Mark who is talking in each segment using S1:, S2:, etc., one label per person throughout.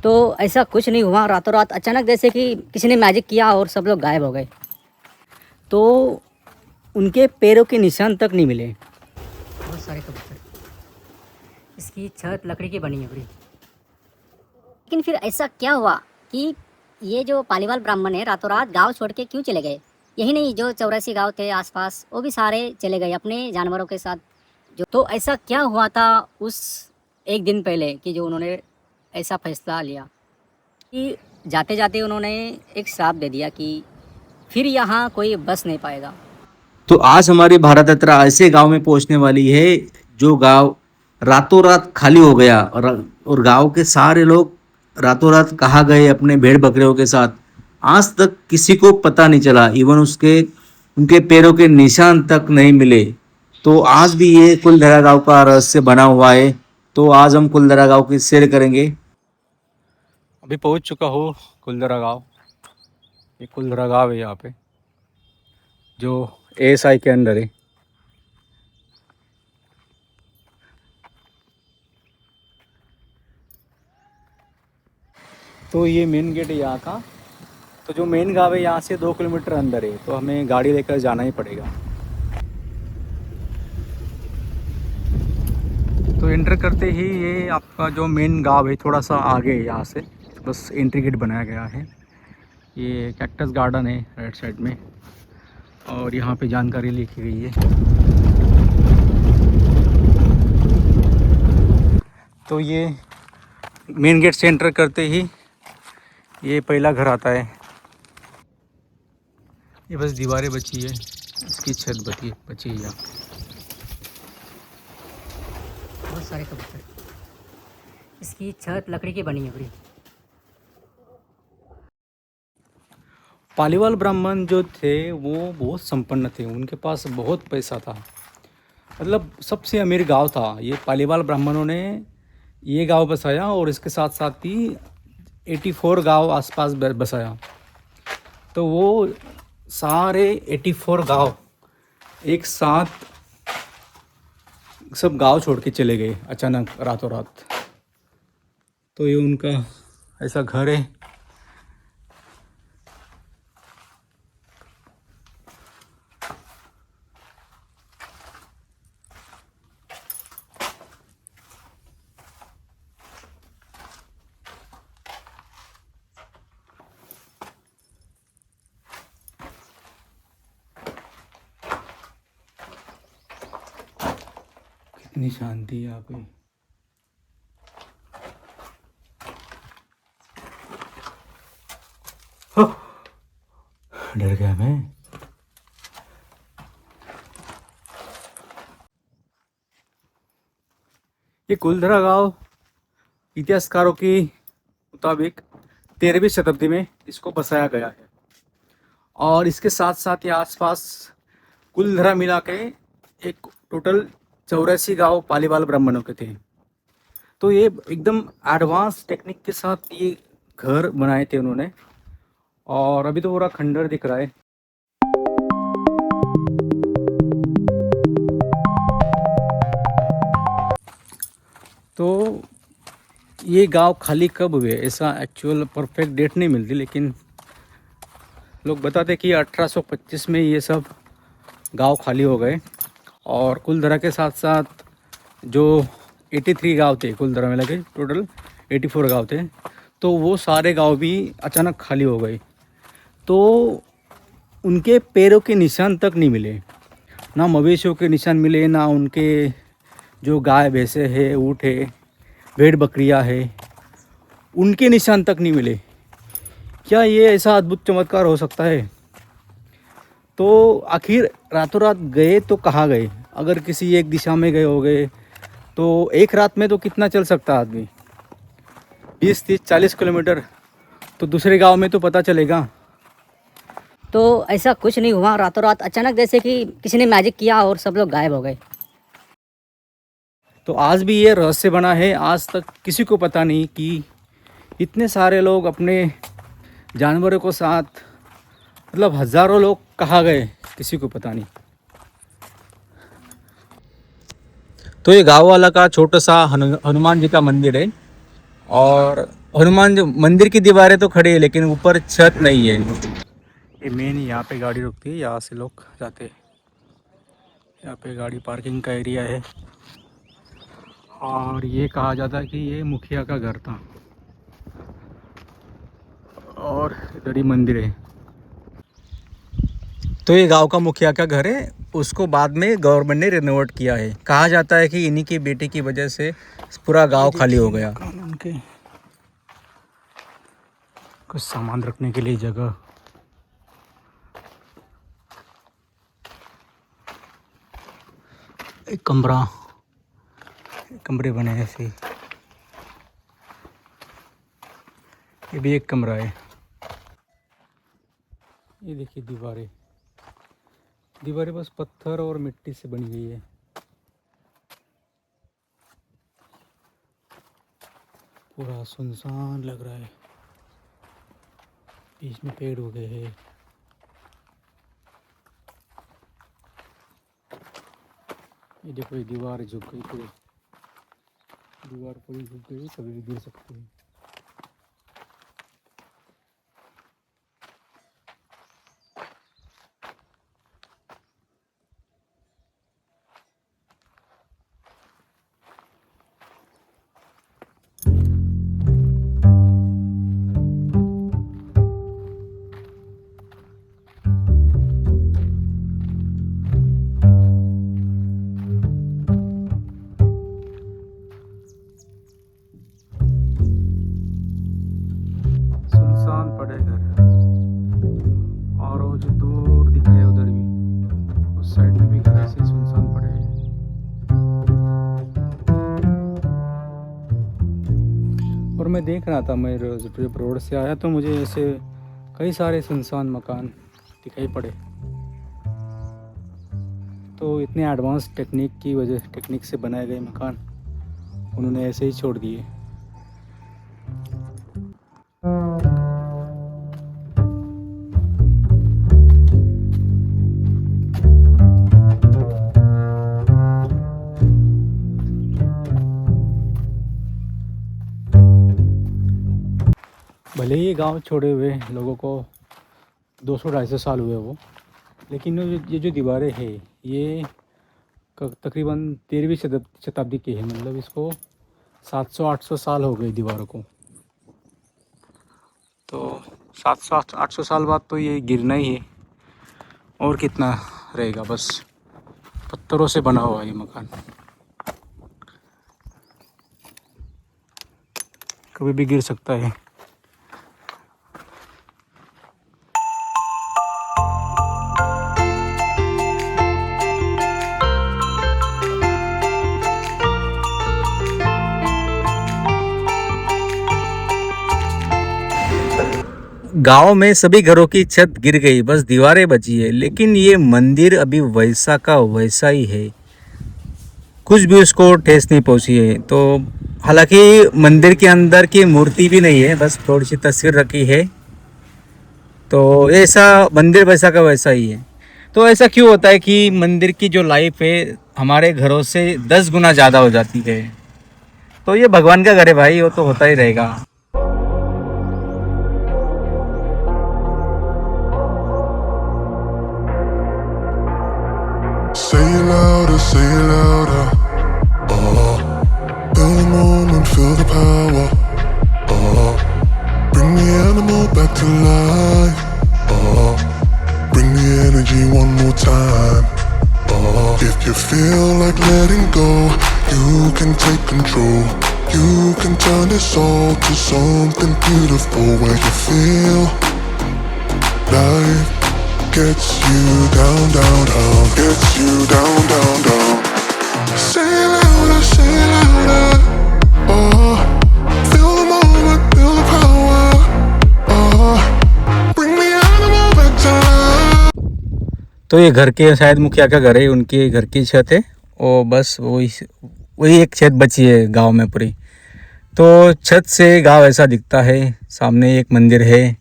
S1: तो ऐसा कुछ नहीं हुआ, रातों रात अचानक जैसे कि किसी ने मैजिक किया और सब लोग गायब हो गए। तो उनके पैरों के निशान तक नहीं मिले। बहुत सारे कबूतर, इसकी छत लकड़ी की बनी है पूरी। लेकिन फिर ऐसा क्या हुआ कि ये जो पालीवाल ब्राह्मण है रातों रात गांव छोड़ के क्यों चले गए? यही नहीं, जो 84 गांव थे आसपास वो भी सारे चले गए अपने जानवरों के साथ। तो ऐसा क्या हुआ था उस एक दिन पहले कि जो उन्होंने ऐसा फैसला लिया कि जाते जाते उन्होंने एक श्राप दे दिया कि फिर यहाँ कोई बस नहीं पाएगा।
S2: तो आज हमारी भारत यात्रा ऐसे गांव में पहुंचने वाली है जो गांव रातों रात खाली हो गया, और गांव के सारे लोग रातों रात कहाँ गए अपने भेड़ बकरियों के साथ, आज तक किसी को पता नहीं चला। इवन उसके उनके पैरों के निशान तक नहीं मिले। तो आज भी ये कुलधरा गांव का रहस्य बना हुआ है। तो आज हम कुलधरा गांव की सैर करेंगे।
S3: अभी पहुंच चुका हूँ कुलधरा गांव। ये कुलधरा गांव है यहाँ पे, जो एएसआई के अंडर है। तो ये मेन गेट है यहाँ का। तो जो मेन गांव है यहाँ से 2 किलोमीटर अंदर है, तो हमें गाड़ी लेकर जाना ही पड़ेगा। तो एंटर करते ही ये आपका जो मेन गांव है थोड़ा सा आगे है यहाँ से, बस एंट्री गेट बनाया गया है। ये कैक्टस गार्डन है राइट साइड में, और यहाँ पे जानकारी लिखी गई है। तो ये मेन गेट से एंटर करते ही ये पहला घर आता है। ये बस दीवारें बची है, इसकी छत बची है यहाँ।
S1: बहुत सारे कबूतर, इसकी छत लकड़ी की बनी है पूरी।
S3: पालीवाल ब्राह्मण जो थे वो बहुत संपन्न थे, उनके पास बहुत पैसा था, मतलब सबसे अमीर गांव था। ये पालीवाल ब्राह्मणों ने ये गांव बसाया, और इसके साथ साथ ही 84 गांव आसपास बसाया। तो वो सारे 84 गांव एक साथ सब गांव छोड़ के चले गए अचानक रातों रात। तो ये उनका ऐसा घर है। कितनी शांति है यहाँ पे। डर गया मैं। ये कुलधरा गांव इतिहासकारों के मुताबिक 13वीं शताब्दी में इसको बसाया गया है, और इसके साथ साथ ये आसपास कुलधरा मिला के एक टोटल 84 गांव पालीवाल ब्राह्मणों के थे। तो ये एकदम एडवांस टेक्निक के साथ ये घर बनाए थे उन्होंने, और अभी तो पूरा खंडर दिख रहा है। तो ये गांव खाली कब हुए ऐसा एक्चुअल परफेक्ट डेट नहीं मिलती, लेकिन लोग बताते कि 1825 में ये सब गांव खाली हो गए। और कुलधरा के साथ साथ जो 83 गांव थे कुलधरा में लगे, टोटल 84 गांव थे, तो वो सारे गांव भी अचानक खाली हो गए। तो उनके पैरों के निशान तक नहीं मिले, ना मवेशियों के निशान मिले, ना उनके जो गाय भैंसे है, ऊँट है, भेड़ बकरियां है, उनके निशान तक नहीं मिले। क्या ये ऐसा अद्भुत चमत्कार हो सकता है? तो आखिर रातों रात गए तो कहाँ गए? अगर किसी एक दिशा में गए हो गए तो एक रात में तो कितना चल सकता आदमी, 20, 30, 40 किलोमीटर। तो दूसरे गांव में तो पता चलेगा।
S1: तो ऐसा कुछ नहीं हुआ, रातों रात अचानक जैसे कि किसी ने मैजिक किया और सब लोग गायब हो गए।
S3: तो आज भी ये रहस्य बना है, आज तक किसी को पता नहीं कि इतने सारे लोग अपने जानवरों को साथ, मतलब हज़ारों लोग कहाँ गए, किसी को पता नहीं। तो ये गाँव वाला का छोटा सा हनुमान जी का मंदिर है, और हनुमान जो मंदिर की दीवारें तो खड़ी है लेकिन ऊपर छत नहीं है। ये मेन यहाँ पे गाड़ी रुकती है, यहाँ से लोग जाते हैं। यहाँ पे गाड़ी पार्किंग का एरिया है। और ये कहा जाता है कि ये मुखिया का घर था। और इधर ही मंदिर है। तो ये गांव का मुखिया का घर है, उसको बाद में गवर्नमेंट ने रिनोवेट किया है। कहा जाता है कि इन्हीं की बेटी की वजह से पूरा गांव खाली हो गया। उनके कुछ सामान रखने के लिए जगह, एक कमरे बने हैं ऐसे। ये भी एक कमरा है। ये देखिए दीवारें बस पत्थर और मिट्टी से बनी हुई है। पूरा सुनसान लग रहा है। बीच में पेड़ उगे हैं। ये देखो ये दीवार झुक गई पूरी। दीवार पूरी झुक गई, कभी भी गिर सकती है। सुनसान पड़े घर। और वो जो दूर दिख रहे हैं उधर भी, उस साइड में भी घर ऐसे ही सुनसान पड़े हैं। और मैं देख रहा था, मैं जब रोड से आया तो मुझे ऐसे कई सारे सुनसान मकान दिखाई पड़े। तो इतने एडवांस टेक्निक से बनाए गए मकान उन्होंने ऐसे ही छोड़ दिए। भले ही ये गांव छोड़े हुए लोगों को 200-250 साल हुए वो, लेकिन ये जो दीवारें हैं ये तकरीबन 13वीं शताब्दी की है। मतलब इसको 700-800 साल हो गए दीवारों को। तो 700-800 साल बाद तो ये गिरना ही है। और कितना रहेगा, बस पत्थरों से बना हुआ है ये मकान, कभी भी गिर सकता है। गांव में सभी घरों की छत गिर गई, बस दीवारें बची है। लेकिन ये मंदिर अभी वैसा का वैसा ही है, कुछ भी उसको ठेस नहीं पहुंची है। तो हालांकि मंदिर के अंदर की मूर्ति भी नहीं है, बस थोड़ी सी तस्वीर रखी है। तो ऐसा मंदिर वैसा का वैसा ही है। तो ऐसा क्यों होता है कि मंदिर की जो लाइफ है हमारे घरों से 10 गुना ज़्यादा हो जाती है। तो ये भगवान का घर है भाई, वो तो होता ही रहेगा।
S4: Say it louder, say it louder. Feel the moment, feel the power. Bring the animal back to life. Bring the energy one more time. If you feel like letting go, you can take control. You can turn this all to something beautiful where you feel life gets you down, down, down, gets you down, down, down. Say it louder, say it louder. Feel the moment, feel the power. Bring the animal back to life.
S3: तो ये घर के शायद मुखिया का घर है, उनके घर की छत है। और बस वही एक छत बची है गांव में पूरी। तो छत से गांव ऐसा दिखता है। सामने एक मंदिर है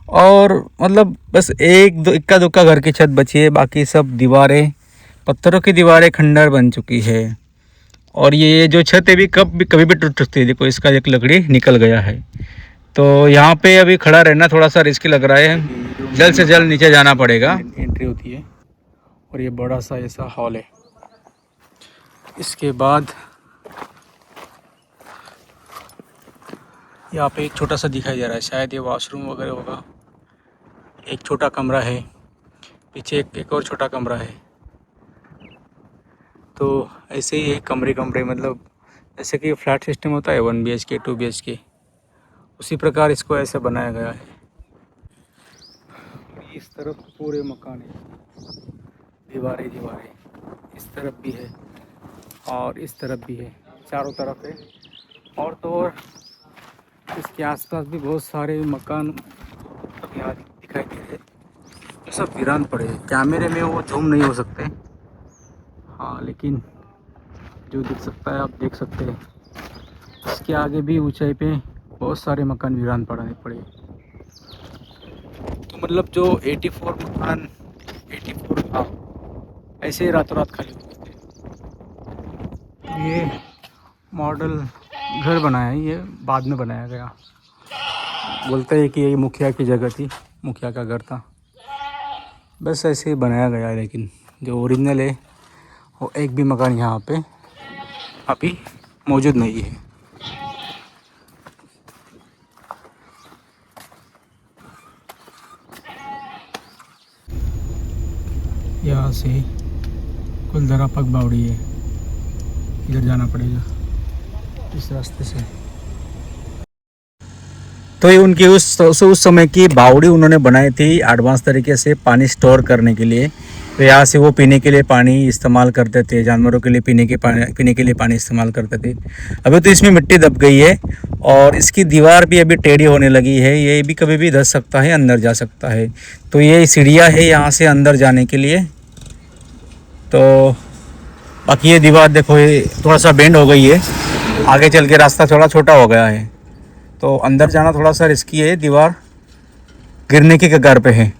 S3: और मतलब बस इक्का दुक्का घर की छत बची है, बाकी सब दीवारें, पत्थरों की दीवारें खंडर बन चुकी है। और ये जो छत है भी कभी भी टूट सकती है। देखो इसका एक लकड़ी निकल गया है। तो यहाँ पे अभी खड़ा रहना थोड़ा सा रिस्की लग रहा है, जल्द से जल्द नीचे जाना पड़ेगा। एंट्री होती है और ये बड़ा सा ऐसा हॉल है। इसके बाद यहाँ पे एक छोटा सा दिखाई दे रहा है, शायद ये वॉशरूम वगैरह होगा। एक छोटा कमरा है, पीछे एक और छोटा कमरा है। तो ऐसे ही कमरे मतलब जैसे कि फ्लैट सिस्टम होता है 1 BHK 2 BHK, उसी प्रकार इसको ऐसे बनाया गया है। इस तरफ पूरे मकान है, दीवारें इस तरफ भी है और इस तरफ भी है, चारों तरफ है। और तो और इसके आसपास भी बहुत सारे मकान यहाँ दिखाई दे रहे हैं, ये सब वीरान पड़े हैं। कैमरे में वो जूम नहीं हो सकते, हाँ, लेकिन जो दिख सकता है आप देख सकते हैं। इसके आगे भी ऊंचाई पे बहुत सारे मकान वीरान पड़े। तो मतलब जो 84 मकान 84 था, ऐसे ही रातों रात खाली हो गए थे। ये मॉडल घर बनाया है, ये बाद में बनाया गया। बोलते हैं कि ये मुखिया की जगह थी, मुखिया का घर था, बस ऐसे ही बनाया गया है। लेकिन जो ओरिजिनल है वो एक भी मकान यहाँ पे अभी मौजूद नहीं है। यहाँ से कुलधरा पग बावड़ी है, इधर जाना पड़ेगा इस रास्ते से। तो ये उनकी उस समय की बावड़ी उन्होंने बनाई थी एडवांस तरीके से पानी स्टोर करने के लिए। तो यहाँ से वो पीने के लिए पानी इस्तेमाल करते थे, जानवरों के लिए पीने के लिए पानी इस्तेमाल करते थे। अभी तो इसमें मिट्टी दब गई है और इसकी दीवार भी अभी टेढ़ी होने लगी है, ये भी कभी भी धस सकता है, अंदर जा सकता है। तो ये सीढ़ियाँ है यहाँ से अंदर जाने के लिए। तो बाकी ये दीवार देखो, ये थोड़ा सा बेंड हो गई है, आगे चल के रास्ता थोड़ा छोटा हो गया है, तो अंदर जाना थोड़ा सा रिस्की है, दीवार गिरने की कगार पे है।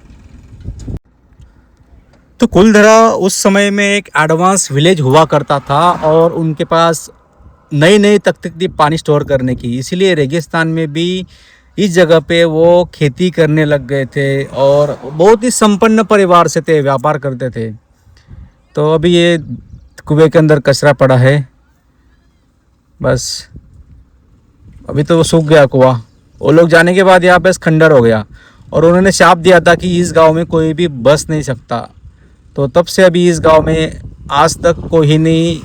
S3: तो कुलधरा उस समय में एक एडवांस विलेज हुआ करता था और उनके पास नई तकनीक थी पानी स्टोर करने की, इसीलिए रेगिस्तान में भी इस जगह पे वो खेती करने लग गए थे और बहुत ही संपन्न परिवार से थे, व्यापार करते थे। तो अभी ये कुएं के अंदर कचरा पड़ा है, बस अभी तो वो सूख गया कुआं। वो लोग जाने के बाद यहाँ पे खंडर हो गया और उन्होंने शाप दिया था कि इस गांव में कोई भी बस नहीं सकता। तो तब से अभी इस गांव में आज तक कोई नहीं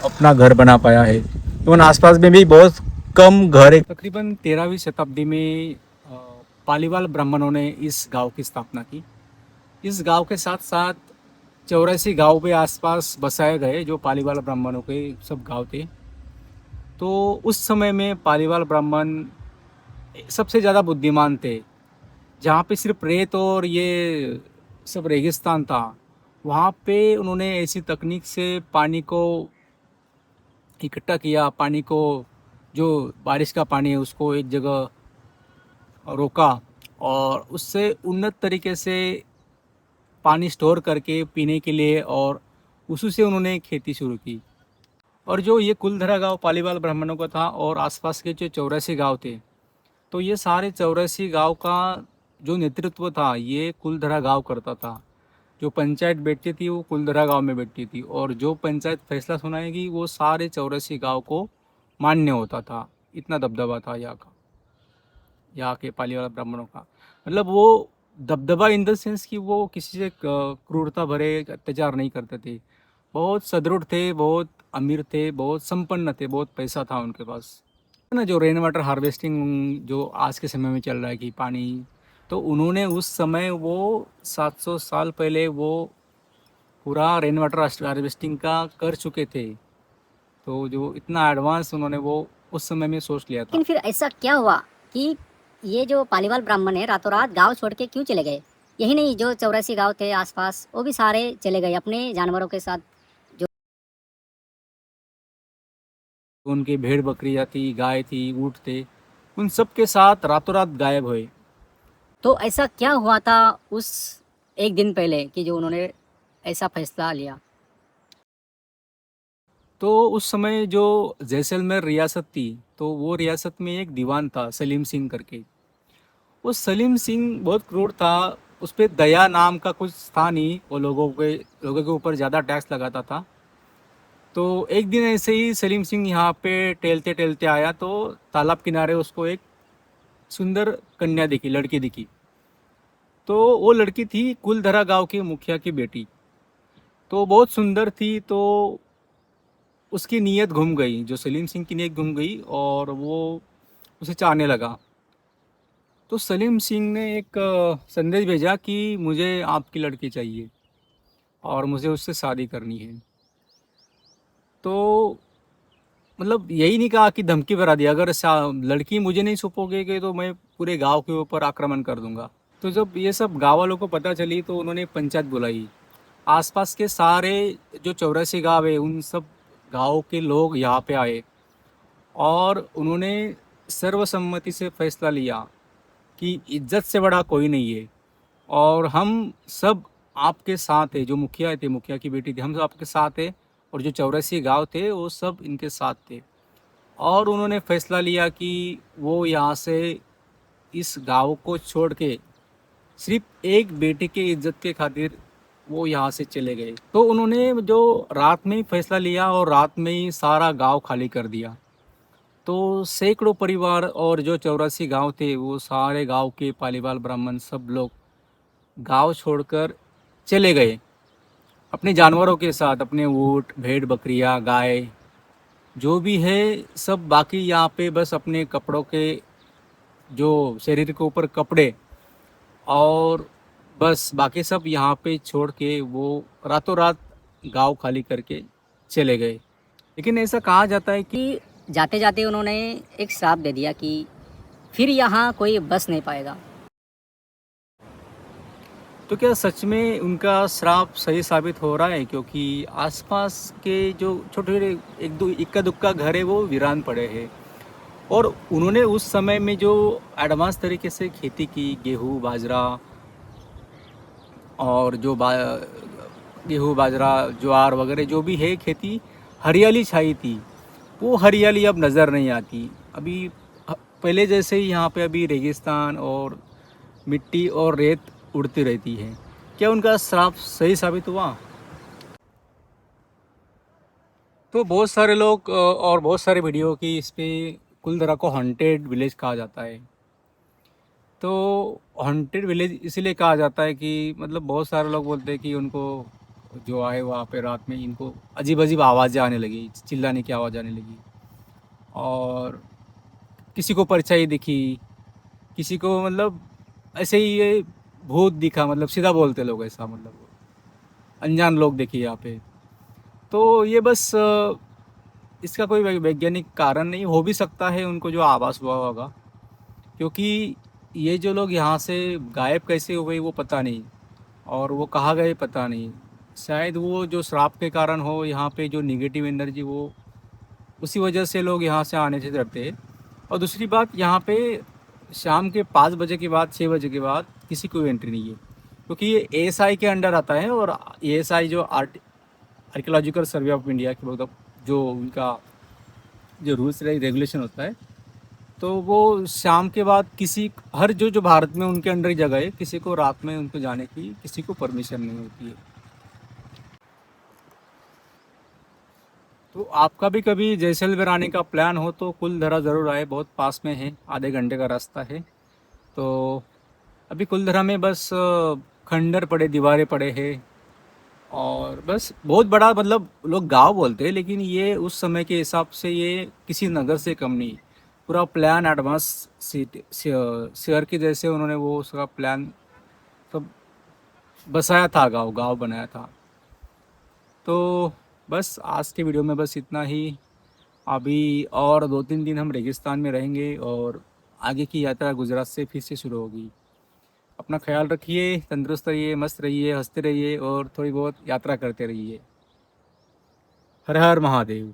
S3: अपना घर बना पाया है। तो आसपास में भी बहुत कम घर है। तकरीबन 13वीं शताब्दी में पालीवाल ब्राह्मणों ने इस गांव की स्थापना की। इस गांव के साथ साथ 84 गांव भी आसपास बसाए गए, जो पालीवाल ब्राह्मणों के सब गांव थे। तो उस समय में पालीवाल ब्राह्मण सबसे ज़्यादा बुद्धिमान थे। जहाँ पे सिर्फ रेत और ये सब रेगिस्तान था, वहाँ पे उन्होंने ऐसी तकनीक से पानी को इकट्ठा किया, पानी को, जो बारिश का पानी है उसको एक जगह रोका और उससे उन्नत तरीके से पानी स्टोर करके पीने के लिए, और उसी से उन्होंने खेती शुरू की। और जो ये कुलधरा गांव पालीवाल ब्राह्मणों का था और आसपास के जो 84 गांव थे, तो ये सारे 84 गांव का जो नेतृत्व था ये कुलधरा गांव करता था। जो पंचायत बैठती थी वो कुलधरा गांव में बैठती थी और जो पंचायत फैसला सुनाएगी वो सारे 84 गांव को मान्य होता था। इतना दबदबा था यहाँ के पालीवाल ब्राह्मणों का। मतलब वो दबदबा इन द सेंस कि वो किसी से क्रूरता भरे अत्याचार नहीं करते थे। बहुत सदृढ़ थे, बहुत अमीर थे, बहुत संपन्न थे, बहुत पैसा था उनके पास ना। जो रेन वाटर हार्वेस्टिंग जो आज के समय में चल रहा है कि पानी, तो उन्होंने उस समय वो 700 साल पहले वो पूरा रेन वाटर हार्वेस्टिंग का कर चुके थे। तो जो इतना एडवांस उन्होंने वो उस समय में सोच लिया था।
S1: लेकिन फिर ऐसा क्या हुआ कि ये जो पालीवाल ब्राह्मण है रातों रात गांव छोड़ के क्यों चले गए? यही नहीं, जो 84 गांव थे आसपास वो भी सारे चले गए अपने जानवरों के साथ।
S3: उनकी भेड़ बकरियाँ थी, गाय थी, ऊँट थे, उन सब के साथ रातों रात गायब हुए।
S1: तो ऐसा क्या हुआ था उस एक दिन पहले कि जो उन्होंने ऐसा फैसला लिया?
S3: तो उस समय जो जैसलमेर रियासत थी, तो वो रियासत में एक दीवान था सलीम सिंह करके। वो सलीम सिंह बहुत क्रूर था, उस पर दया नाम का कुछ था नहीं, वो लोगों के ऊपर ज़्यादा टैक्स लगाता था। तो एक दिन ऐसे ही सलीम सिंह यहाँ पे टहलते टहलते आया, तो तालाब किनारे उसको एक सुंदर कन्या दिखी, लड़की दिखी। तो वो लड़की थी कुलधरा गांव के मुखिया की बेटी। तो बहुत सुंदर थी, तो उसकी नीयत घूम गई, जो सलीम सिंह की नीयत घूम गई और वो उसे चाहने लगा। तो सलीम सिंह ने एक संदेश भेजा कि मुझे आपकी लड़की चाहिए और मुझे उससे शादी करनी है। तो मतलब यही नहीं कहा कि धमकी भरा दिया, अगर लड़की मुझे नहीं सौंपोगे तो मैं पूरे गांव के ऊपर आक्रमण कर दूंगा। तो जब ये सब गांव वालों को पता चली, तो उन्होंने पंचायत बुलाई। आसपास के सारे जो 84 गांव है, उन सब गाँव के लोग यहाँ पे आए और उन्होंने सर्वसम्मति से फैसला लिया कि इज्जत से बड़ा कोई नहीं है और हम सब आपके साथ है। जो मुखिया थे, मुखिया की बेटी थी, हम सब आपके साथ है और जो 84 गांव थे वो सब इनके साथ थे। और उन्होंने फैसला लिया कि वो यहाँ से इस गांव को छोड़ के सिर्फ एक बेटे के इज्जत के खातिर वो यहाँ से चले गए। तो उन्होंने जो रात में ही फैसला लिया और रात में ही सारा गांव खाली कर दिया। तो सैकड़ों परिवार और जो 84 गांव थे, वो सारे गांव के पालीवाल ब्राह्मण सब लोग गांव छोड़कर चले गए अपने जानवरों के साथ, अपने ऊँट, भेड़, बकरियां, गाय जो भी है सब। बाकी यहाँ पे बस अपने कपड़ों के, जो शरीर के ऊपर कपड़े, और बस बाकी सब यहाँ पे छोड़ के वो रातों रात गांव खाली करके चले गए। लेकिन ऐसा कहा जाता है कि
S1: कि जाते जाते उन्होंने एक श्राप दे दिया कि फिर यहाँ कोई बस नहीं पाएगा।
S3: तो क्या सच में उनका श्राप सही साबित हो रहा है? क्योंकि आसपास के जो छोटे छोटे एक दो इक्का दुक्का घर है वो वीरान पड़े हैं और उन्होंने उस समय में जो एडवांस तरीके से खेती की, गेहूँ, बाजरा और जो गेहूँ, बाजरा, ज्वार वगैरह जो भी है खेती, हरियाली छाई थी। वो हरियाली अब नज़र नहीं आती। अभी पहले जैसे ही यहाँ पे अभी रेगिस्तान और मिट्टी और रेत उड़ती रहती है। क्या उनका श्राप सही साबित हुआ? तो बहुत सारे लोग और बहुत सारे वीडियो की इस पे कुलधरा को हॉन्टेड विलेज कहा जाता है। तो हॉन्टेड विलेज इसीलिए कहा जाता है कि मतलब बहुत सारे लोग बोलते हैं कि उनको जो आए वहाँ पे रात में इनको अजीब अजीब आवाज़ें आने लगी, चिल्लाने की आवाज़ आने लगी और किसी को परछाई दिखी, किसी को मतलब ऐसे ही ये भूत दिखा, मतलब सीधा बोलते लोग ऐसा, मतलब अनजान लोग देखे यहाँ पे। तो ये बस इसका कोई वैज्ञानिक कारण नहीं हो भी सकता है, उनको जो आभास हुआ होगा, क्योंकि ये जो लोग यहाँ से गायब कैसे हो गए वो पता नहीं और वो कहाँ गए पता नहीं। शायद वो जो श्राप के कारण हो, यहाँ पे जो निगेटिव एनर्जी वो उसी वजह से लोग यहाँ से आने से डरते हैं। और दूसरी बात, यहाँ पे शाम के 5 बजे के बाद, 6 बजे के बाद किसी को एंट्री नहीं है, क्योंकि ये एएसआई के अंडर आता है और एएसआई जो आर्कियोलॉजिकल सर्वे ऑफ इंडिया के मतलब जो उनका जो रूल्स रेगुलेशन होता है, तो वो शाम के बाद किसी हर जो भारत में उनके अंडर ही जगह है, किसी को रात में उनको जाने की किसी को परमिशन नहीं होती है। तो आपका भी कभी जैसलमेर आने का प्लान हो तो कुलधरा ज़रूर आए, बहुत पास में है, आधे घंटे का रास्ता है। तो अभी कुलधरा में बस खंडर पड़े, दीवारें पड़े हैं और बस बहुत बड़ा, मतलब लोग गांव बोलते हैं लेकिन ये उस समय के हिसाब से ये किसी नगर से कम नहीं। पूरा प्लान एडवांस शहर के जैसे उन्होंने वो उसका प्लान सब बसाया था, गांव बनाया था। तो बस आज के वीडियो में बस इतना ही। अभी और 2-3 दिन हम रेगिस्तान में रहेंगे और आगे की यात्रा गुजरात से फिर से शुरू होगी। अपना ख्याल रखिए, तंदुरुस्त रहिए, मस्त रहिए, हंसते रहिए और थोड़ी बहुत यात्रा करते रहिए। हर हर महादेव।